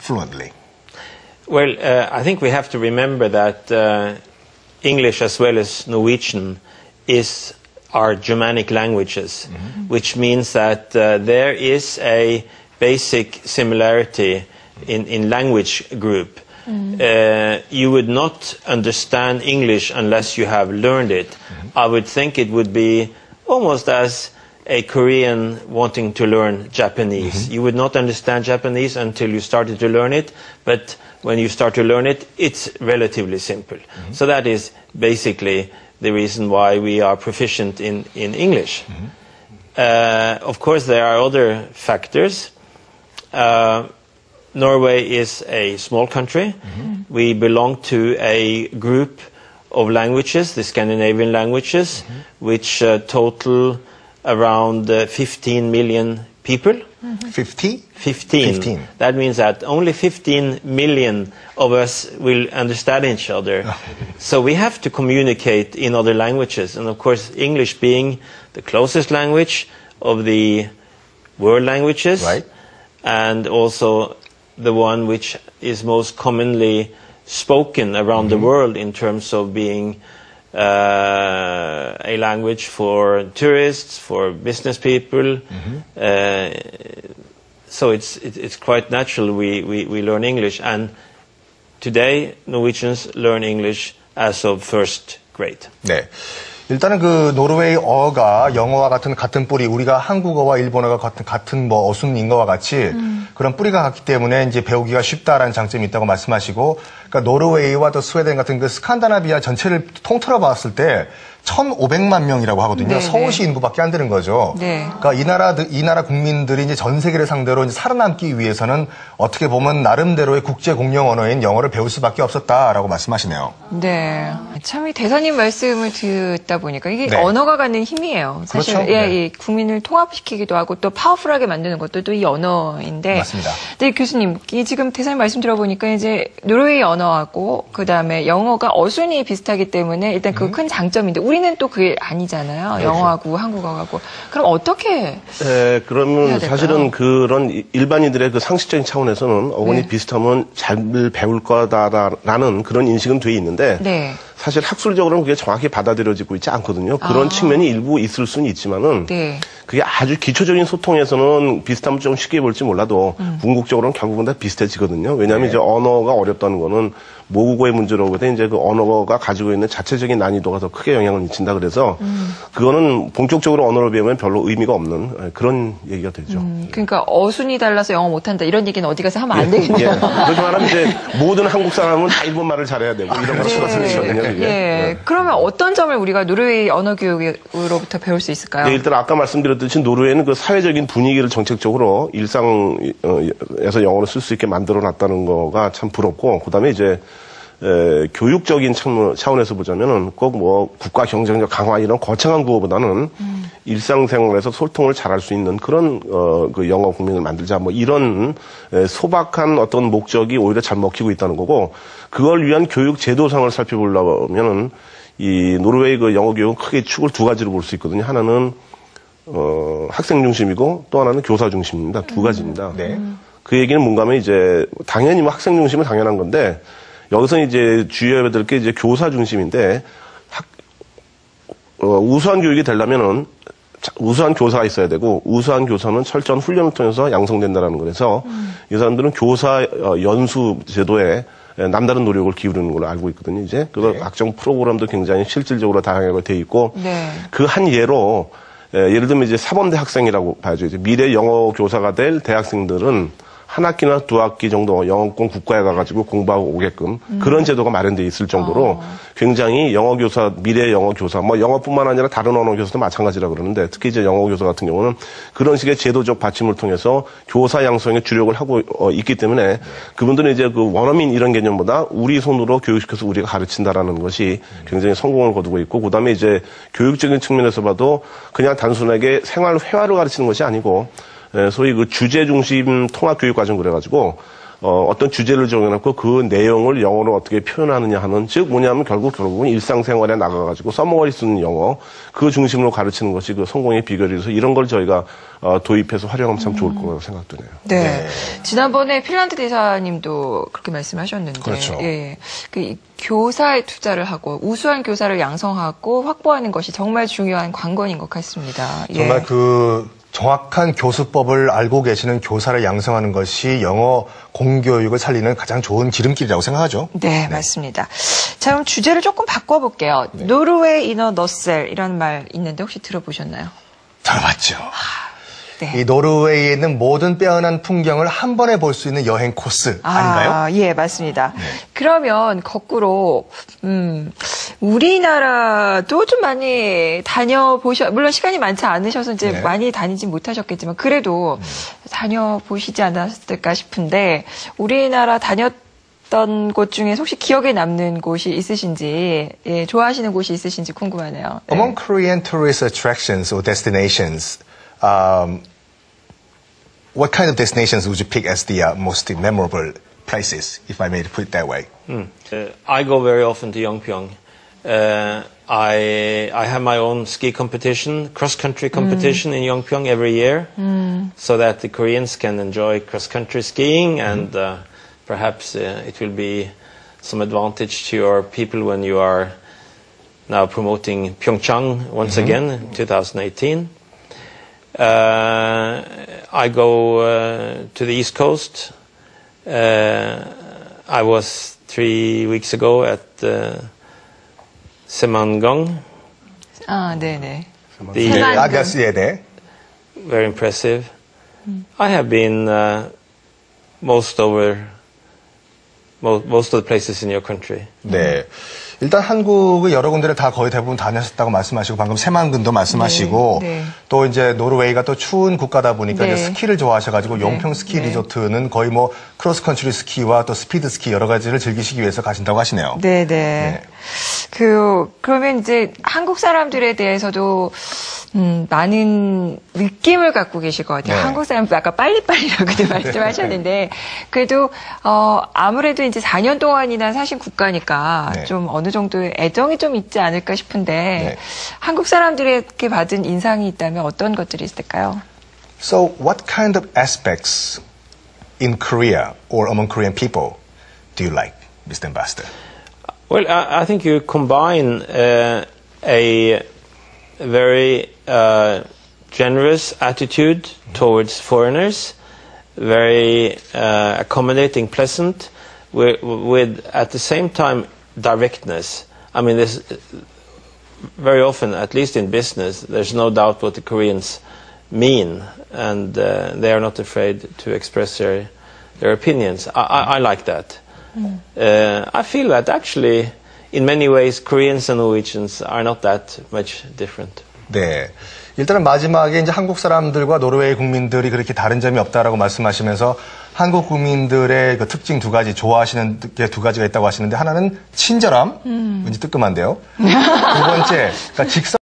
fluently? Well, I think we have to remember that English as well as Norwegian is our Germanic languages, which means that there is a basic similarity in language group. You would not understand English unless you have learned it. I would think it would be almost as a Korean wanting to learn Japanese. You would not understand Japanese until you started to learn it, but when you start to learn it, it's relatively simple. So that is basically the reason why we are proficient in English. Of course, there are other factors. Norway is a small country. We belong to a group of languages, the Scandinavian languages, which total around 15 million people. 50? 15. That means that only 15 million of us will understand each other. So we have to communicate in other languages. And of course, English being the closest language of the world languages, right, and also the one which is most commonly spoken around the world in terms of being a language for tourists, for business people. So it's quite natural we learn English. And today Norwegians learn English as of first grade. 네. 일단은 그 노르웨이어가 영어와 같은 뿌리, 우리가 한국어와 일본어가 같은 뭐 어순인 거와 같이 그런 뿌리가 같기 때문에 이제 배우기가 쉽다라는 장점이 있다고 말씀하시고, 그러니까 노르웨이와 또 스웨덴 같은 그 스칸다나비아 전체를 통틀어 봤을 때 1,500만 명이라고 하거든요. 네네. 서울시 인구밖에 안 되는 거죠. 네. 그러니까 이 나라 국민들이 이제 전 세계를 상대로 이제 살아남기 위해서는 어떻게 보면 나름대로의 국제 공용 언어인 영어를 배울 수밖에 없었다라고 말씀하시네요. 네. 참 이 대사님 말씀을 듣다 보니까 이게 네. 언어가 갖는 힘이에요. 사실 그렇죠? 예, 네. 이 국민을 통합시키기도 하고 또 파워풀하게 만드는 것도 또 이 언어인데. 맞습니다. 네, 교수님, 이 지금 대사님 말씀 들어보니까 이제 노르웨이 언어하고 그다음에 영어가 어순이 비슷하기 때문에 일단 그 큰 장점인데 우리는 또 그게 아니잖아요. 그렇죠. 영어하고 한국어하고. 그럼 어떻게? 네, 그러면 사실은 그런 일반인들의 그 상식적인 차원에서는 어근이 네. 비슷하면 잘 배울 거다라는 그런 인식은 돼 있는데 네. 사실 학술적으로는 그게 정확히 받아들여지고 있지 않거든요. 그런 측면이 일부 있을 수는 있지만은 네. 그게 아주 기초적인 소통에서는 비슷하면 좀 쉽게 볼지 몰라도 궁극적으로는 결국은 다 비슷해지거든요. 왜냐하면 네. 이제 언어가 어렵다는 거는 모국어의 문제로 보다 이제 그 언어가 가지고 있는 자체적인 난이도가 더 크게 영향을 미친다 그래서 그거는 본격적으로 언어를 배우면 별로 의미가 없는 그런 얘기가 되죠. 그러니까 어순이 달라서 영어 못한다 이런 얘기는 어디 가서 하면 안 되겠네요. 예. 그렇게 말하면 이제 모든 한국 사람은 다 일본말을 잘해야 되고 이런 걸 수가 있거든요. 예. 그러면 어떤 점을 우리가 노르웨이 언어 교육으로부터 배울 수 있을까요? 네, 일단 아까 말씀드렸듯이 노르웨이는 그 사회적인 분위기를 정책적으로 일상에서 영어를 쓸 수 있게 만들어놨다는 거가 참 부럽고, 그다음에 이제 교육적인 차원에서 보자면은 꼭 뭐 국가 경쟁력 강화 이런 거창한 구호보다는 일상생활에서 소통을 잘할 수 있는 그런 그 영어 국민을 만들자 뭐 이런 소박한 어떤 목적이 오히려 잘 먹히고 있다는 거고, 그걸 위한 교육 제도상을 살펴보려면은 이 노르웨이 그 영어 교육은 크게 축을 두 가지로 볼 수 있거든요. 하나는 학생 중심이고 또 하나는 교사 중심입니다. 두 가지입니다. 네. 그 얘기는 뭔가 하면 이제 당연히 뭐 학생 중심은 당연한 건데 여기서 이제 주의해야 될 게 이제 교사 중심인데 우수한 교육이 되려면은 우수한 교사가 있어야 되고 우수한 교사는 철저한 훈련을 통해서 양성된다라는 거라서 이 사람들은 교사 연수 제도에 남다른 노력을 기울이는 걸로 알고 있거든요. 이제 그 각종 프로그램도 굉장히 실질적으로 다양하게 돼 있고 그 한 예로 예를 들면 이제 사범대 학생이라고 봐야죠. 이제 미래 영어 교사가 될 대학생들은 한 학기나 두 학기 정도 영어권 국가에 가가지고 공부하고 오게끔 그런 제도가 마련돼 있을 정도로 굉장히 영어 교사, 미래 영어 교사, 뭐 영어뿐만 아니라 다른 언어 교사도 마찬가지라 그러는데 특히 이제 영어 교사 같은 경우는 그런 식의 제도적 받침을 통해서 교사 양성에 주력을 하고 있기 때문에 그분들은 이제 그 원어민 이런 개념보다 우리 손으로 교육시켜서 우리가 가르친다라는 것이 굉장히 성공을 거두고 있고, 그다음에 이제 교육적인 측면에서 봐도 그냥 단순하게 생활 회화를 가르치는 것이 아니고 소위 그 주제 중심 통합 교육 과정 그래가지고 어떤 주제를 정해놓고 그 내용을 영어로 어떻게 표현하느냐 하는, 즉 뭐냐면 결국은 일상생활에 나가가지고 써먹을 수 있는 영어, 그 중심으로 가르치는 것이 그 성공의 비결이라서 이런 걸 저희가 도입해서 활용하면 참 좋을 거라고 생각되네요. 네. 지난번에 핀란드 대사님도 그렇게 말씀하셨는데, 그렇죠. 예, 그 교사에 투자를 하고 우수한 교사를 양성하고 확보하는 것이 정말 중요한 관건인 것 같습니다. 예. 정말 그 정확한 교수법을 알고 계시는 교사를 양성하는 것이 영어 공교육을 살리는 가장 좋은 지름길이라고 생각하죠. 네, 맞습니다. 자, 그럼 주제를 조금 바꿔볼게요. 노르웨이 이너 너셀이라는 말 있는데 혹시 들어보셨나요? 들어봤죠. 네. 이 노르웨이에 있는 모든 빼어난 풍경을 한 번에 볼 수 있는 여행 코스 아닌가요? 예, 맞습니다. 그러면 거꾸로 우리나라도 좀 많이 물론 시간이 많지 않으셔서 이제 네. 많이 다니진 못하셨겠지만 그래도 다녀보시지 않았을까 싶은데 우리나라 다녔던 곳 중에 혹시 기억에 남는 곳이 있으신지, 예, 좋아하시는 곳이 있으신지 궁금하네요. 네. Among Korean tourist attractions or destinations, what kind of destinations would you pick as the most memorable places, if I may put it that way? I go very often to Yongpyong. I have my own ski competition, cross-country competition in Yongpyong every year, so that the Koreans can enjoy cross-country skiing, and perhaps it will be some advantage to your people when you are now promoting Pyeongchang once again in 2018. I go to the East Coast. I was 3 weeks ago at Semangong. 아, 네네. 네. Very impressive. I have been most of the places in your country. 네. 일단 한국의 여러 군데를 다 거의 대부분 다녔었다고 말씀하시고 방금 새만금도 말씀하시고 네. 또 이제 노르웨이가 또 추운 국가다 보니까 네. 이제 스키를 좋아하셔가지고 용평 스키 네. 리조트는 거의 뭐 크로스컨트리 스키와 또 스피드 스키 여러 가지를 즐기시기 위해서 가신다고 하시네요. 네네. 그러면 이제 한국 사람들에 대해서도, 많은 느낌을 갖고 계실 것 같아요. 네. 한국 사람들 아까 빨리빨리라고도 말씀하셨는데, 그래도, 아무래도 이제 4년 동안이나 사신 국가니까 네. 좀 어느 정도의 애정이 좀 있지 않을까 싶은데, 네. 한국 사람들에게 받은 인상이 있다면 어떤 것들이 있을까요? So what kind of aspects in Korea or among Korean people do you like, Mr. Ambassador? Well, I think you combine a very generous attitude towards foreigners, very accommodating, pleasant, with at the same time directness. I mean, there's very often, at least in business, there's no doubt what the Koreans mean, and they are not afraid to express their opinions. I like that. I feel that actually, in many ways, Koreans and Norwegians are not that much different. 네. 일단은 마지막에 이제 한국 사람들과 노르웨이 국민들이 그렇게 다른 점이 없다라고 말씀하시면서 한국 국민들의 그 특징 두 가지, 좋아하시는 게 두 가지가 있다고 하시는데 하나는 친절함, 왠지 뜨끔한데요. 두 번째, 그러니까 직선